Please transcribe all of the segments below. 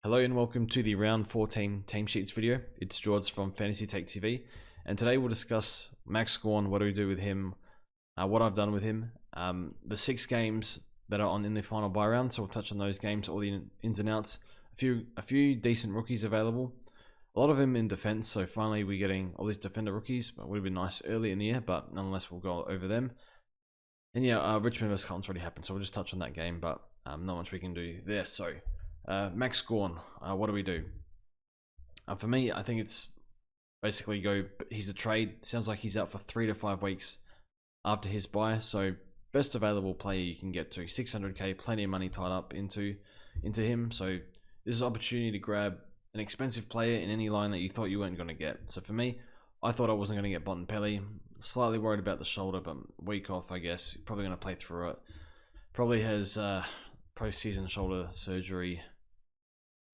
Hello and welcome to the round 14 team sheets video. It's George from Fantasy Tech TV, and today we'll discuss Max Gawn, what do we do with him, what I've done with him, the 6 games that are on in the final buy round. So we'll touch on those games, all the ins and outs. A few decent rookies available. A lot of them in defense, so finally we're getting all these defender rookies. But it would have been nice early in the year, but nonetheless we'll go over them. And yeah, Richmond vs Carlton's already happened, so we'll just touch on that game, but not much we can do there. So Max Gawn, what do we do? For me, I think it's basically he's a trade. Sounds like he's out for 3 to 5 weeks after his buy. So best available player you can get to, 600k, plenty of money tied up into him. So this is an opportunity to grab an expensive player in any line that you thought you weren't going to get. So for me, I thought I wasn't going to get Bontempelli. Slightly worried about the shoulder, but week off, I guess. Probably going to play through it. Probably has postseason shoulder surgery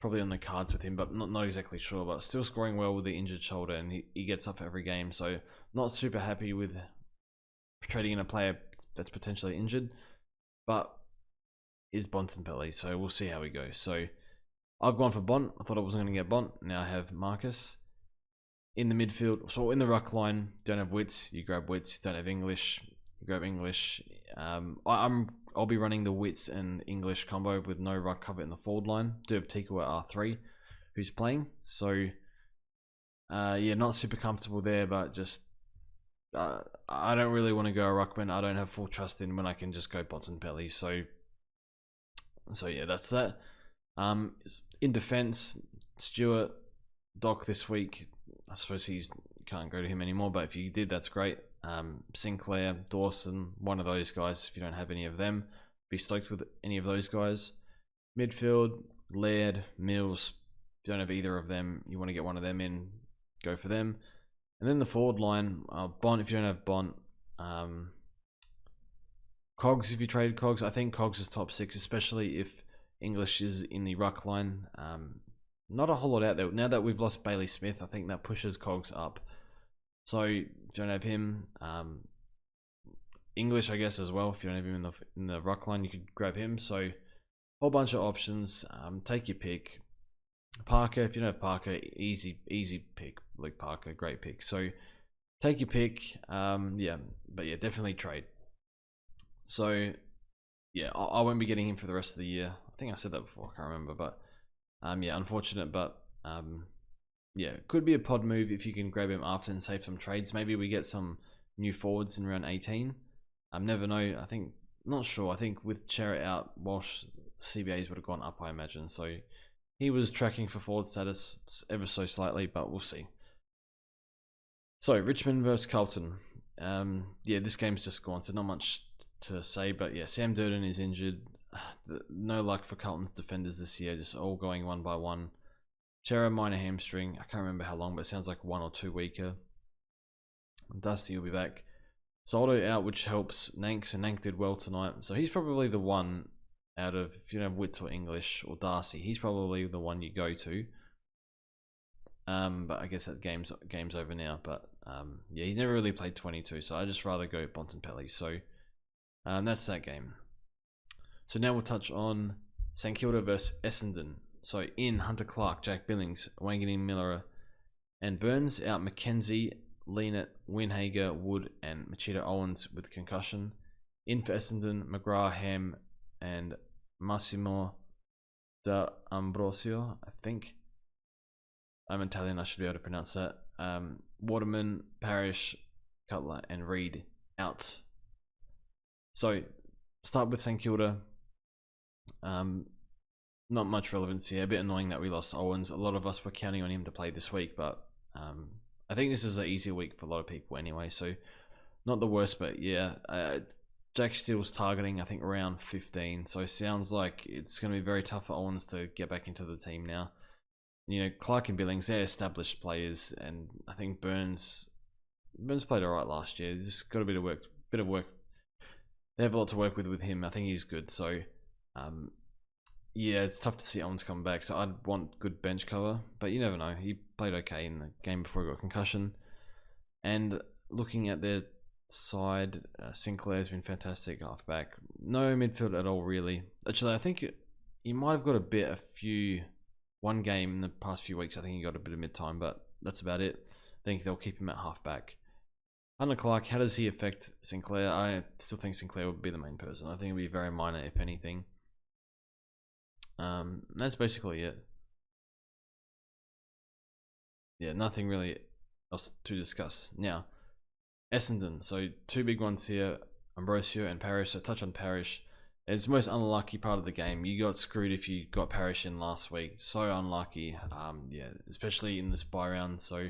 probably on the cards with him, but not exactly sure. But still scoring well with the injured shoulder, and he gets up every game. So not super happy with trading in a player that's potentially injured, but is Bontempelli. So we'll see how he goes. So I've gone for Bont. I thought I wasn't going to get Bont. Now I have Marcus. In the midfield, so in the ruck line, don't have Wits, you grab Wits. Don't have English, you grab English. I'll be running the Wits and English combo with no ruck cover in the forward line. Do have Tico at R3, who's playing. So yeah, not super comfortable there, but just I don't really want to go a ruckman. I don't have full trust in when I can just go Bontempelli. So yeah, that's that. In defense, Stewart, Doc this week. I suppose can't go to him anymore, but if you did, that's great. Sinclair, Dawson, one of those guys. If you don't have any of them, be stoked with any of those guys. Midfield, Laird, Mills. If you don't have either of them, you want to get one of them in, go for them. And then the forward line, Bont if you don't have Bont. Cogs if you traded Cogs. I think Cogs is top 6, especially if English is in the ruck line. Not a whole lot out there. Now that we've lost Bailey Smith, I think that pushes Cogs up. So if you don't have him, English I guess as well. If you don't have him in the ruck line, you could grab him. So whole bunch of options. Take your pick. Parker, if you don't have Parker, easy pick. Luke Parker, great pick. So take your pick. Yeah, but yeah, definitely trade. So yeah, I won't be getting him for the rest of the year. I think I said that before. I can't remember, but. Yeah, unfortunate, but yeah, could be a pod move if you can grab him after and save some trades. Maybe we get some new forwards in round 18. Never know. Not sure. I think with Chera out, Walsh CBAs would have gone up, I imagine. So he was tracking for forward status ever so slightly, but we'll see. So Richmond versus Carlton. Yeah, this game's just gone, so not much to say. But yeah, Sam Durden is injured. No luck for Carlton's defenders this year, just all going one by one. Chera, minor hamstring. I can't remember how long, but it sounds like 1 or 2 weeker. Dusty will be back. Soldo out, which helps Nank, so Nank did well tonight. So he's probably the one out of, if you don't have Wits or English or Darcy, he's probably the one you go to. But I guess that game's over now. But yeah, he's never really played 22, so I'd just rather go Bontempelli. So that's that game. So now we'll touch on St Kilda versus Essendon. So in Hunter Clark, Jack Billings, Wanganeen, Miller, and Burns. Out McKenzie, Leanett, Winhager, Wood, and Machida Owens with concussion. In for Essendon, McGrath, Ham, and Massimo da Ambrosio, I think. I'm Italian, I should be able to pronounce that. Waterman, Parrish, Cutler, and Reed out. So start with St Kilda. Not much relevance here. A bit annoying that we lost Owens. A lot of us were counting on him to play this week, but I think this is an easier week for a lot of people anyway, so not the worst. But yeah, Jack Steele's targeting I think around 15, so it sounds like it's going to be very tough for Owens to get back into the team now. You know, Clark and Billings, they're established players, and I think Burns played alright last year. Just got a bit of work. They have a lot to work with him. I think he's good. So, yeah, it's tough to see Owens come back. So I'd want good bench cover, but you never know. He played okay in the game before he got concussion. And looking at their side, Sinclair's been fantastic halfback. No midfield at all, really. Actually, I think he might have got a few one game in the past few weeks. I think he got a bit of mid-time, but that's about it. I think they'll keep him at half-back. Hunter Clark, how does he affect Sinclair? I still think Sinclair would be the main person. I think it'll be very minor, if anything. That's basically it. Yeah, nothing really else to discuss. Now, Essendon. So 2 big ones here, Ambrosio and Parrish. So touch on Parrish. It's the most unlucky part of the game. You got screwed if you got Parrish in last week. So unlucky. Yeah, especially in this bye round. So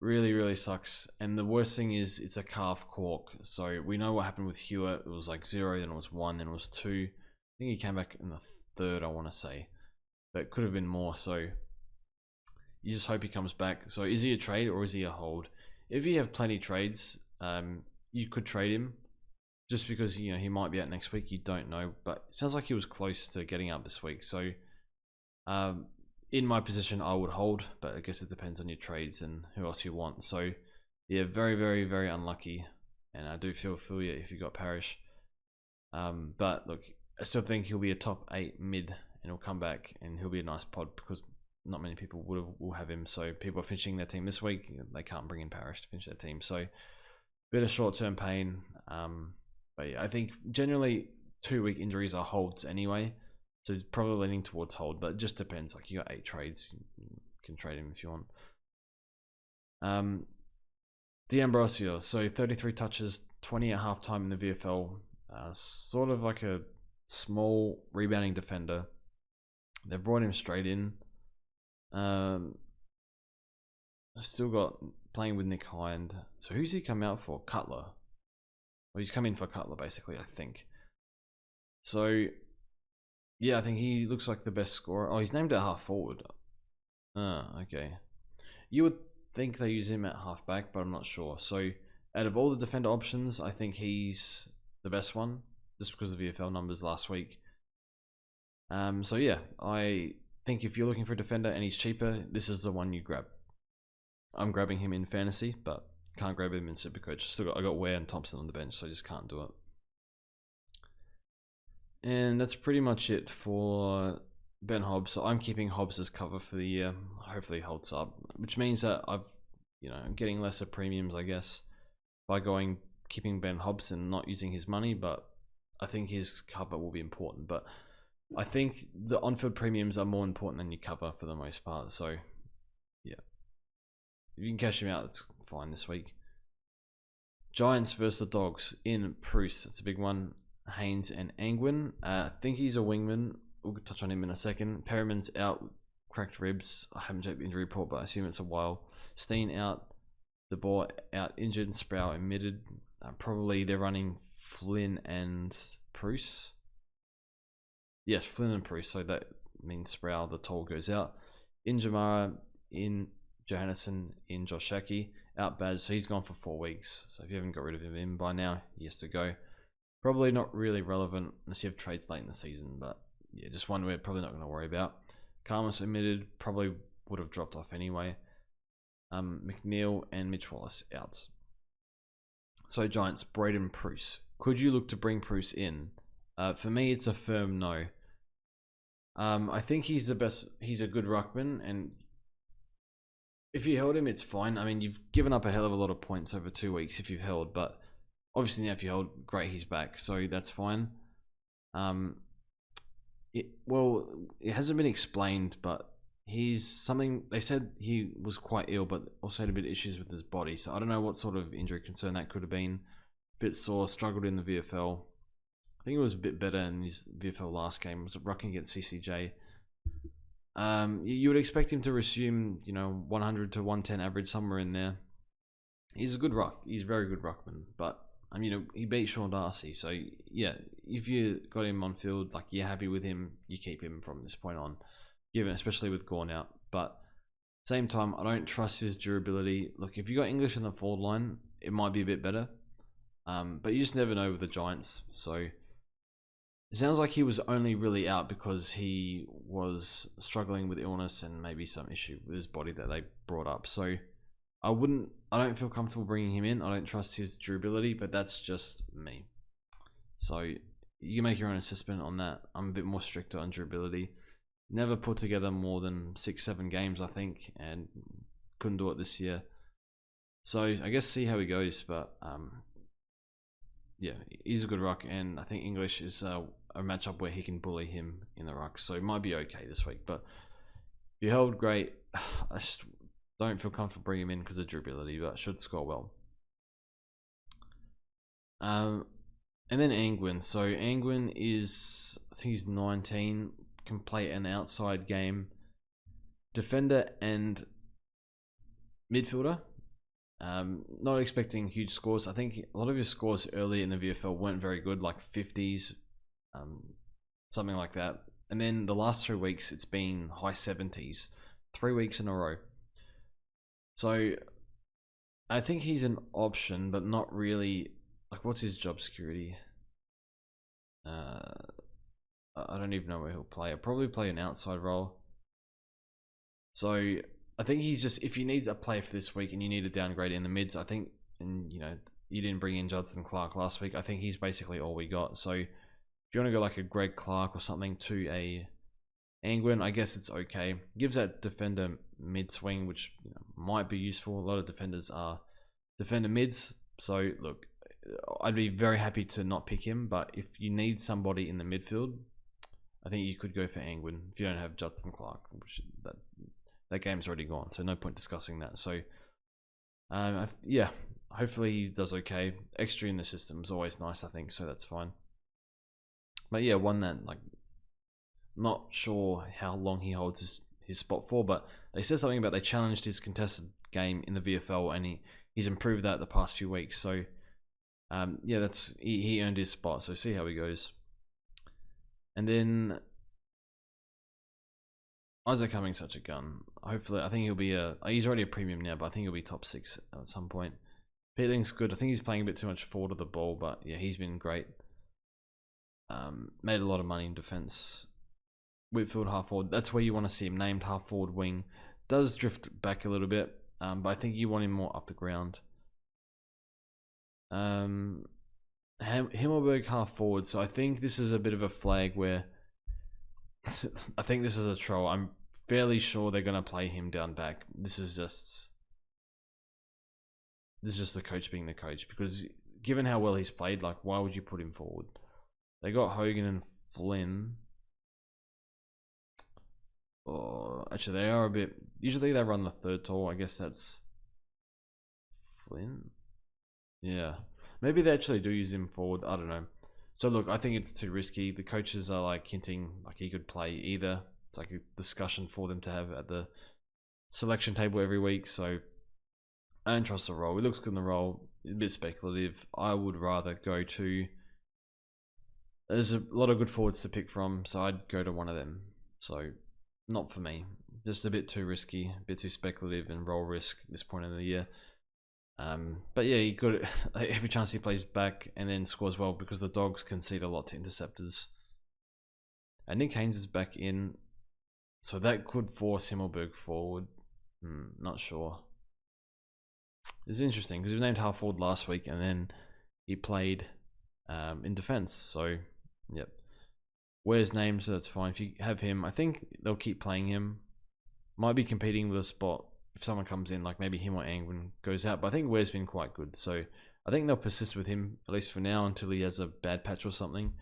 really, really sucks. And the worst thing is it's a calf cork. So we know what happened with Hewitt. It was like 0, then it was 1, then it was 2. I think he came back in the 3rd, I want to say. But it could have been more. So you just hope he comes back. So is he a trade or is he a hold? If you have plenty of trades, you could trade him. Just because, you know, he might be out next week, you don't know. But it sounds like he was close to getting out this week. So, in my position, I would hold. But I guess it depends on your trades and who else you want. So, yeah, very, very, very unlucky. And I do feel for you if you got Parrish. But, look, I still think he'll be a top 8 mid. And he'll come back and he'll be a nice pod. Because not many people will have him. So, people are finishing their team this week. They can't bring in Parrish to finish their team. So, bit of short-term pain. But yeah, I think generally 2-week injuries are holds anyway, so it's probably leaning towards hold. But it just depends. Like you got 8 trades, you can trade him if you want. D'Ambrosio, so 33 touches, 20 at halftime in the VFL. Sort of like a small rebounding defender. They brought him straight in. Still got playing with Nick Hind. So who's he come out for? Cutler. Well, he's come in for Cutler, basically, I think. So, yeah, I think he looks like the best scorer. Oh, he's named at half forward. Okay. You would think they use him at half back, but I'm not sure. So, out of all the defender options, I think he's the best one, just because of the VFL numbers last week. So, yeah, I think if you're looking for a defender and he's cheaper, this is the one you grab. I'm grabbing him in fantasy, but can't grab him in Supercoach. I got Ware and Thompson on the bench, so I just can't do it. And that's pretty much it for Ben Hobbs. So I'm keeping Hobbs as cover for the year. Hopefully he holds up, which means that I'm getting lesser premiums, I guess, by keeping Ben Hobbs and not using his money. But I think his cover will be important. But I think the on-field premiums are more important than your cover for the most part. So yeah. If you can cash him out, that's fine this week. Giants versus the Dogs in Bruce. That's a big one. Haynes and Angwin. I think he's a wingman. We'll touch on him in a second. Perriman's out, cracked ribs. I haven't checked the injury report, but I assume it's a while. Steen out. De Boer out, injured. Sproul admitted. Probably they're running Flynn and Bruce. Yes, Flynn and Bruce. So that means Sproul, the toll goes out. In Jamara, in Johannesson, in Josh Shaki, out Baz, so he's gone for 4 weeks. So if you haven't got rid of him by now, he has to go. Probably not really relevant unless you have trades late in the season, but yeah, just one we're probably not going to worry about. Karmas omitted, probably would have dropped off anyway. McNeil and Mitch Wallace out. So Giants, Braden Bruce. Could you look to bring Bruce in? For me, it's a firm no. I think he's the best. He's a good ruckman, and if you held him, it's fine. I mean, you've given up a hell of a lot of points over 2 weeks if you've held, but obviously now if you held, great, he's back, so that's fine. It hasn't been explained, but they said he was quite ill, but also had a bit of issues with his body, so I don't know what sort of injury concern that could have been. Bit sore, struggled in the VFL. I think it was a bit better in his VFL last game. It was rucking against CCJ. You would expect him to resume, 100 to 110 average, somewhere in there. He's a good ruck. He's a very good ruckman. But, he beat Sean Darcy. So, yeah, if you got him on field, like, you're happy with him, you keep him from this point on. Especially with Gawn out. But, same time, I don't trust his durability. Look, if you got English in the forward line, it might be a bit better. But you just never know with the Giants. So, it sounds like he was only really out because he was struggling with illness and maybe some issue with his body that they brought up. So I don't feel comfortable bringing him in. I don't trust his durability, but that's just me. So you can make your own assessment on that. I'm a bit more stricter on durability. never put together more than 6-7 games, I think, and couldn't do it this year. So I guess see how he goes, but yeah, he's a good ruck, and I think English is a matchup where he can bully him in the ruck, so it might be okay this week. But if you held great, I just don't feel comfortable bringing him in because of durability, but should score well. And then Angwin. So Angwin is, I think he's 19, can play an outside game, defender and midfielder. Not expecting huge scores. I think a lot of his scores early in the VFL weren't very good, like 50s, something like that. And then the last 3 weeks, it's been high 70s, 3 weeks in a row. So I think he's an option, but not really. Like, what's his job security? I don't even know where he'll play. I'll probably play an outside role. So I think he's just, if you need a player for this week and you need a downgrade in the mids, I think, and you know, you didn't bring in Judson Clark last week, I think he's basically all we got. So if you want to go like a Greg Clark or something to a Angwin, I guess it's okay. Gives that defender mid swing, which might be useful. A lot of defenders are defender mids. So look, I'd be very happy to not pick him, but if you need somebody in the midfield, I think you could go for Angwin if you don't have Judson Clark, which that game's already gone, so no point discussing that. So yeah, hopefully he does okay. Extra in the system is always nice, I think, so that's fine. But yeah, one that, like, not sure how long he holds his spot for, but they said something about they challenged his contested game in the VFL, and he's improved that the past few weeks. So yeah, that's he earned his spot. So see how he goes. And then Isaac Cummings, such a gun. Hopefully, I think he'll be he's already a premium now, but I think he'll be top 6 at some point. Peeling's good. I think he's playing a bit too much forward of the ball, but yeah, he's been great. Made a lot of money in defense. Whitfield half forward. That's where you want to see him named half forward wing. Does drift back a little bit, but I think you want him more up the ground. Himmelberg half forward. So I think this is a bit of a flag where I think this is a troll. I'm fairly sure they're going to play him down back. This is just the coach being the coach, because given how well he's played, like, why would you put him forward? They got Hogan and Flynn. Oh, actually, they are a bit. Usually they run the third tall. I guess that's Flynn. Yeah, maybe they actually do use him forward. I don't know. So look, I think it's too risky. The coaches are like hinting like he could play either. It's like a discussion for them to have at the selection table every week. So I don't trust the role. It looks good in the role. It's a bit speculative. I would rather go to. There's a lot of good forwards to pick from, so I'd go to one of them. So not for me. Just a bit too risky, a bit too speculative and role risk at this point in the year. But yeah, he got it every chance he plays back and then scores well, because the Dogs concede a lot to interceptors. And Nick Haynes is back in, so that could force Himmelberg forward. Not sure. It's interesting because he was named half forward last week and then he played in defense. So yep, Ware's named, so that's fine. If you have him, I think they'll keep playing him. Might be competing with a spot if someone comes in, like maybe him or Angwin goes out. But I think Ware's been quite good, so I think they'll persist with him, at least for now, until he has a bad patch or something.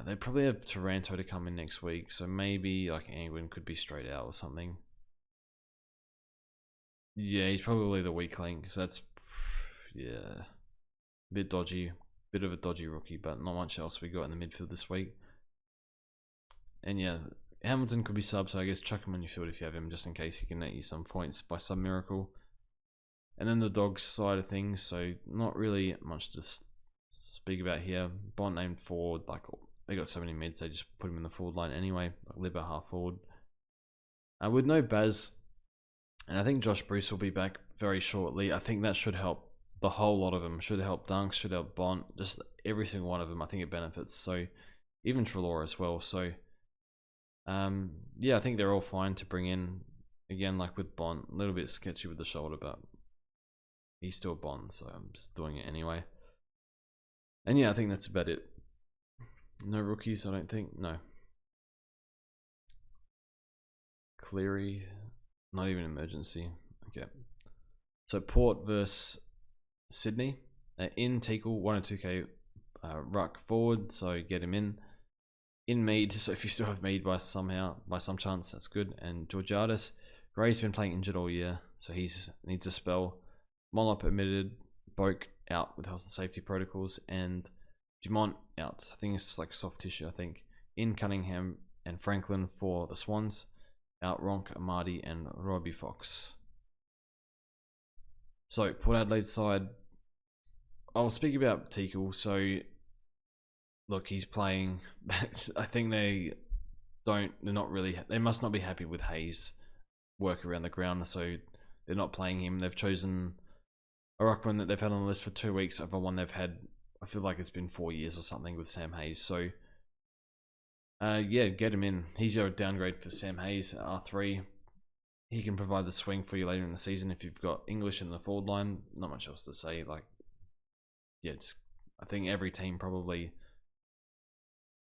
They probably have Taranto to come in next week, so maybe like Angwin could be straight out or something. Yeah, he's probably the weak link, so that's, yeah, a bit dodgy. Bit of a dodgy rookie, but not much else we got in the midfield this week. And yeah, Hamilton could be sub, so I guess chuck him on your field if you have him, just in case he can net you some points by some miracle. And then the Dogs side of things, so not really much to speak about here. Bond named forward, like they got so many mids, they just put him in the forward line anyway. Like Libba half forward. With no Baz, and I think Josh Bruce will be back very shortly. I think that should help. The whole lot of them should help Dunks, should help Bont, just every single one of them. I think it benefits. So even Trelaw as well. So yeah, I think they're all fine to bring in. Again, like with Bont, a little bit sketchy with the shoulder, but he's still Bond, so I'm just doing it anyway. And yeah, I think that's about it. No rookies, I don't think. No. Cleary, not even emergency. Okay. So Port versus Sydney. In Teakle, 102k ruck forward, so get him in. In Mead, so if you still have Mead by some chance, that's good. And Georgiadis, Gray's been playing injured all year, so he needs a spell. Mollop admitted, Boak out with health and safety protocols, and Dumont out. I think it's like soft tissue, I think. In Cunningham and Franklin for the Swans. Out Ronk, Amadi, and Robbie Fox. So, Port Adelaide side, I'll speak about Teakle. So, look, he's playing. I think they must not be happy with Hayes' work around the ground, so they're not playing him. They've chosen a ruckman that they've had on the list for 2 weeks over one they've had, I feel like it's been 4 years or something with Sam Hayes. So, yeah, get him in. He's your downgrade for Sam Hayes at R3. He can provide the swing for you later in the season if you've got English in the forward line. Not much else to say. Like, yeah, I think every team probably,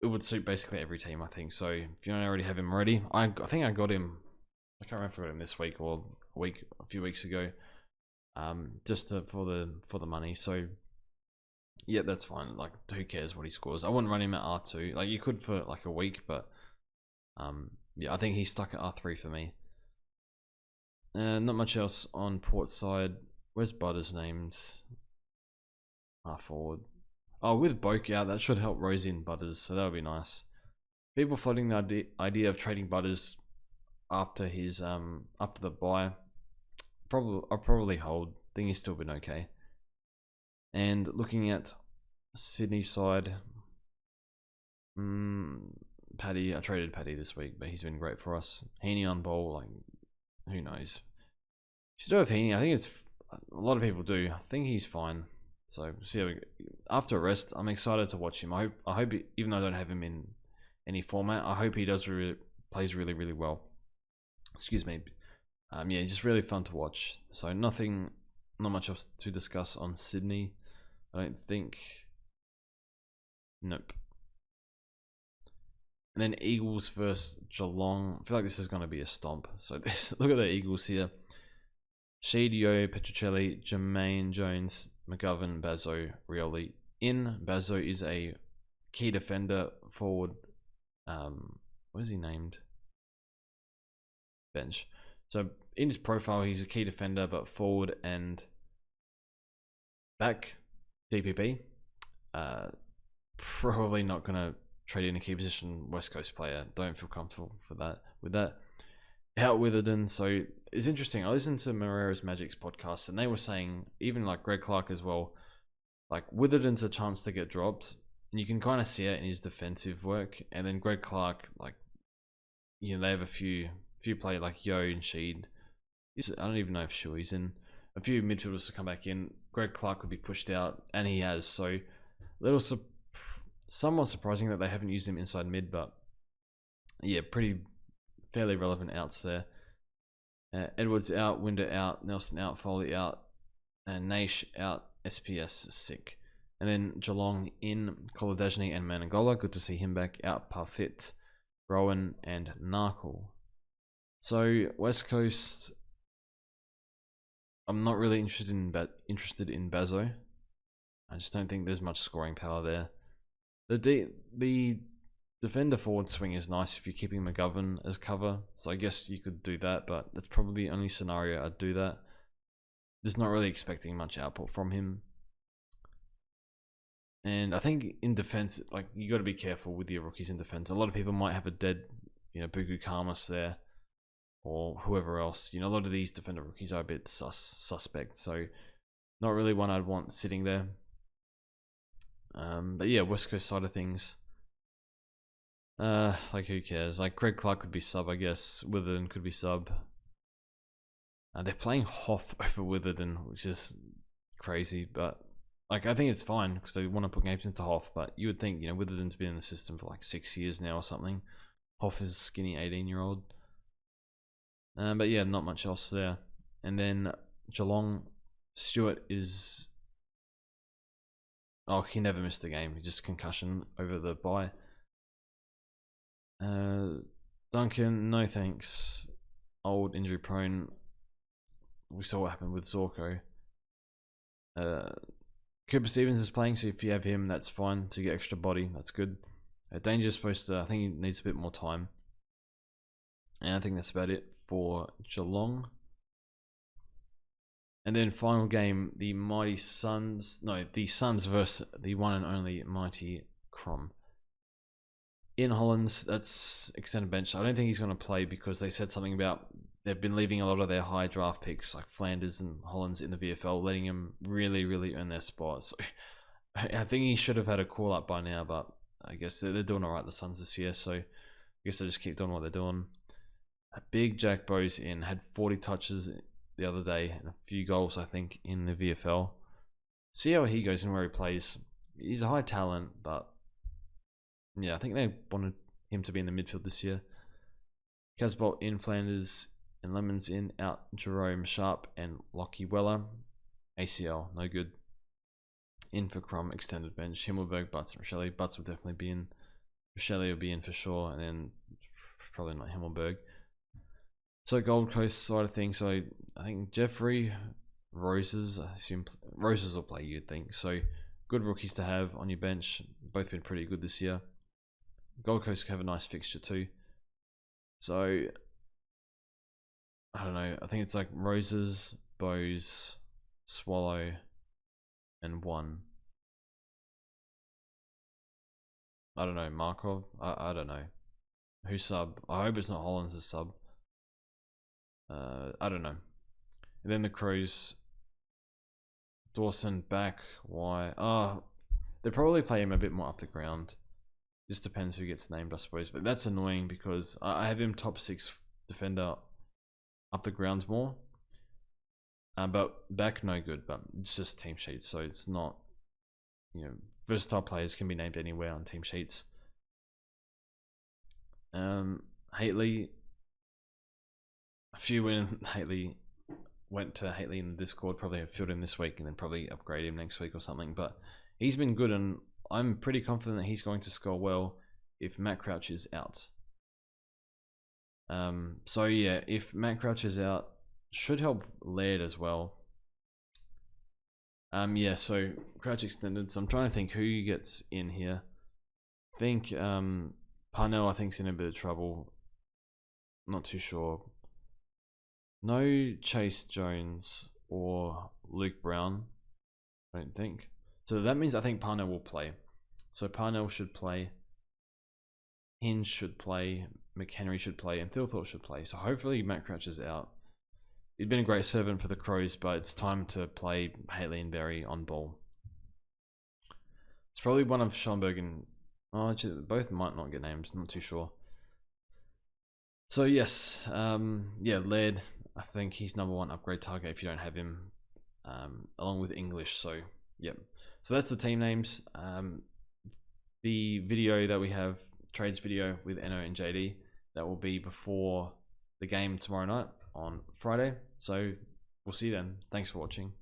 it would suit basically every team, I think. So if you don't already have him already, I think I got him. I can't remember if I got him this week or a few weeks ago. Just for the money. So yeah, that's fine. Like, who cares what he scores? I wouldn't run him at R2. Like, you could for like a week, but yeah, I think he's stuck at R3 for me. Not much else on Port side. Where's Butters named? R forward. Oh, with Boak out, that should help Rosie and Butters, so that would be nice. People floating the idea of trading Butters after his after the bye. I'll probably hold. Think he's still been okay. And looking at Sydney side, Paddy, I traded Paddy this week, but he's been great for us. Heaney on bowl, like, who knows? You still have Heaney. I think it's a lot of people do. I think he's fine. So see how after a rest, I'm excited to watch him. I hope he, even though I don't have him in any format, I hope he plays really well. Excuse me. Yeah, just really fun to watch. So not much else to discuss on Sydney, I don't think. Nope. And then Eagles versus Geelong. I feel like this is going to be a stomp. So look at the Eagles here. Sheed, Yo, Petruccelli, Jermaine Jones, McGovern, Bazzo, Rioli. In Bazzo is a key defender forward. What is he named? Bench. So in his profile, he's a key defender, but forward and back, DPP. Probably not going to trade in a key position West Coast player. Don't feel comfortable with that. Out Witherden. So it's interesting. I listened to Moreira's Magic's podcast, and they were saying, even like Greg Clark as well, like Witherden's a chance to get dropped, and you can kind of see it in his defensive work. And then Greg Clark, like, you know, they have a few play like Yo and Sheed. I don't even know if Shuey's in. A few midfielders to come back in. Greg Clark could be pushed out, and he has. So somewhat surprising that they haven't used him inside mid, but yeah, fairly relevant outs there. Edwards out, Winder out, Nelson out, Foley out, and Naish out, SPS sick. And then Geelong in, Kolodajny and Manangola. Good to see him back. Out Parfit, Rowan, and Narkle. So West Coast, I'm not really interested in Bazzo. I just don't think there's much scoring power there. The defender forward swing is nice if you're keeping McGovern as cover, so I guess you could do that, but that's probably the only scenario I'd do that. Just not really expecting much output from him. And I think in defense, like, you got to be careful with your rookies in defense. A lot of people might have a dead, Bugu Karmas there, or whoever else. A lot of these defender rookies are a bit suspect, so not really one I'd want sitting there. But yeah, West Coast side of things, like, who cares? Like, Craig Clark could be sub, I guess. Witherden could be sub. They're playing Hoff over Witherden, which is crazy, but like, I think it's fine because they want to put games into Hoff. But you would think, Witherden's been in the system for like 6 years now or something. Hoff is a skinny 18-year-old. But yeah, not much else there. And then Geelong, Stewart is... Oh, he never missed a game. Just concussion over the bye. Duncan, no thanks. old, injury prone. We saw what happened with Zorko. Cooper Stevens is playing, so if you have him, that's fine to get extra body. That's good. Danger's supposed to, I think he needs a bit more time. And I think that's about it for Geelong. And then final game, the mighty Suns. No, the Suns versus the one and only mighty Crom. In Hollands, that's extended bench. I don't think he's going to play because they said something about they've been leaving a lot of their high draft picks like Flanders and Hollands in the VFL, letting him really earn their spot. So I think he should have had a call up by now, but I guess they're doing alright, the Suns, this year. So I guess they just keep doing what they're doing. A big Jack Bowes in, had 40 touches the other day and a few goals, I think, in the VFL. See how he goes and where he plays. He's a high talent, but yeah, I think they wanted him to be in the midfield this year. Casbolt in, Flanders and Lemons in, out Jerome Sharp and Lockie Weller. ACL, no good. In for Crom, extended bench. Himmelberg, Butts, and Rochelle. Butts will definitely be in. Rochelle will be in for sure, and then probably not Himmelberg. So Gold Coast side of things, so I think Jeffrey, Roses, I assume Roses will play, you'd think. So good rookies to have on your bench. Both been pretty good this year. Gold Coast have a nice fixture too. So I don't know, I think it's like Roses, Bowes, Swallow, and one. I don't know, Markov? I don't know. Who sub? I hope it's not Hollands' sub. I don't know. And then the Crows, Dawson back. Why? They probably play him a bit more up the ground. Just depends who gets named, I suppose. But that's annoying because I have him top 6 defender up the grounds more. But back no good. But it's just team sheets, so it's not. Versatile players can be named anywhere on team sheets. Haitley. A few when Haitley went to Haitley in the Discord, probably have filled him this week and then probably upgrade him next week or something. But he's been good, and I'm pretty confident that he's going to score well if Matt Crouch is out. So yeah, if Matt Crouch is out, should help Laird as well. Yeah, so Crouch extended. So I'm trying to think who gets in here. I think Parnell, I think, is in a bit of trouble. Not too sure. No Chase Jones or Luke Brown, I don't think. So that means I think Parnell will play. So Parnell should play. Hinge should play. McHenry should play. And Thilthorpe should play. So hopefully Matt Crouch is out. He'd been a great servant for the Crows, but it's time to play Haitley and Berry on ball. It's probably one of Schoenberg and... Oh, actually, both might not get names. Not too sure. So yes, yeah, Laird. I think he's #1 upgrade target if you don't have him, along with English. So yep. So that's the team names. The video that we have, trades video with Eno and JD, that will be before the game tomorrow night on Friday. So we'll see you then. Thanks for watching.